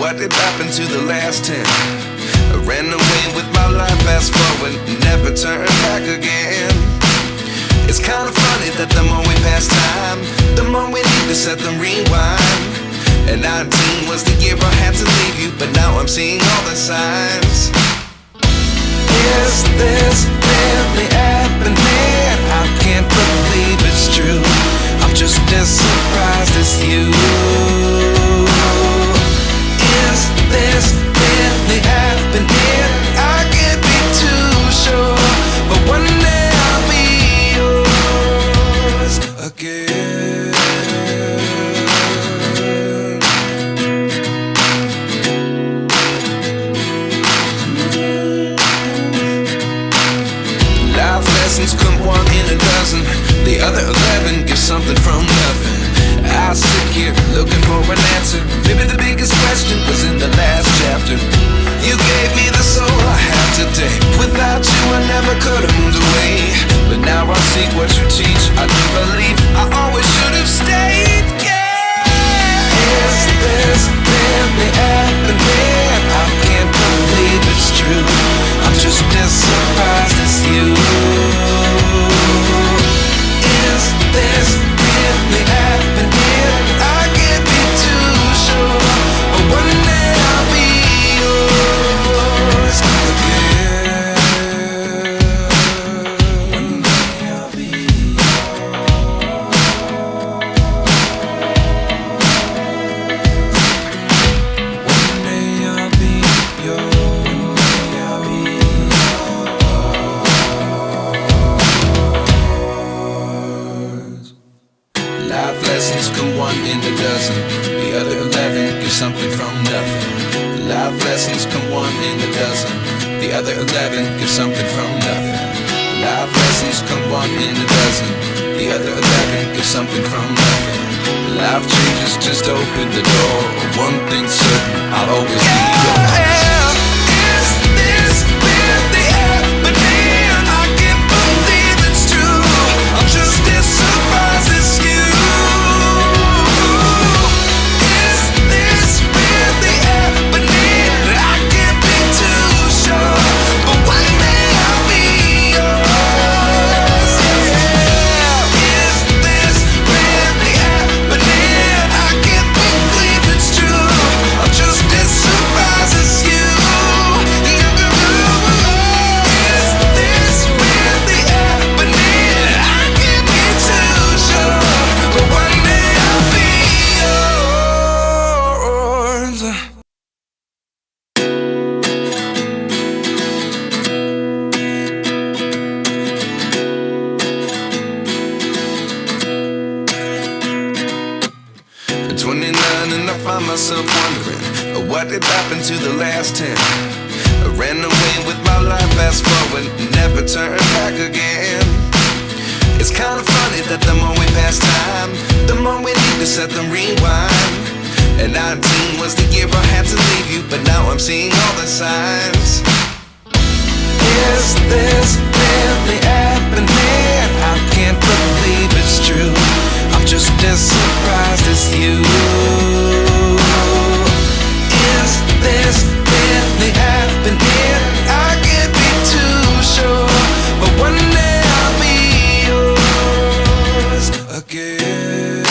What did happen to the last 10? I ran away with my life, fast forward, never turn back again. It's kind of funny that the more we pass time, the more we need to set them rewind. And 19 was the year I had to leave you, but now I'm seeing all the signs. Is this really happening? I can't believe it's true. I'm just as surprised as you. Is this really happening? I can't be too sure, but one day I'll be yours again. Life lessons come one in a dozen. The other 11 give something from nothing. I sit here looking for an answer. Maybe the biggest question was in the last chapter. You gave me the soul I have today. Without you I never could have moved away. But now I see what you teach. I do believe I always should have stayed. Yeah. Is this really happening? I can't believe it's true. I'm just as surprised as you. Is this really happening? I can't be too sure, but one day I'll be yours again. One day I'll be yours. One day I'll be yours. One day I'll be yours. Life lessons come one in a dozen. The other 11 give something from nothing. Life lessons come one in a dozen. The other 11 give something from nothing. Life lessons come one in a dozen. The other 11 give something from nothing. Life changes, just open the door. One thing's certain, I'll always be yours. Is this really happening? I can't believe it's true. I'm just as surprised as you. Is this really happening? I can't be too sure, but one day I'll be yours. Yeah. Is this really happening? I can't believe it's true. I'm just as surprised as you. Is this really happening? I can't be too sure, but one day I'll be yours. At 29 and I find myself wondering, what did happen to the last 10? I ran away with my life, fast forward, never turn back again. It's kind of funny that the more we pass time, the more we need to set them rewind. And 19 was the year I had to leave you, but now I'm seeing all the signs. Is this really happening? I can't believe it's true. I'm just as surprised as you. Is this really happening? I can't be too sure, but one day I'll be yours again.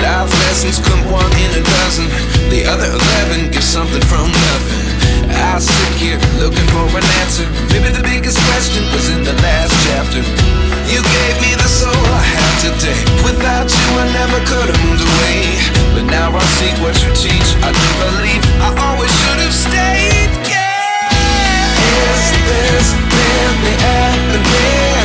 Life lessons come one in a dozen. The other 11 give something from nothing. I sit here looking for an answer. Maybe the biggest question was in the last chapter. You gave me the soul I have today. Without you I never could have moved away. But now I see what you teach. I do believe I always should have stayed. Yeah. Is this really happening?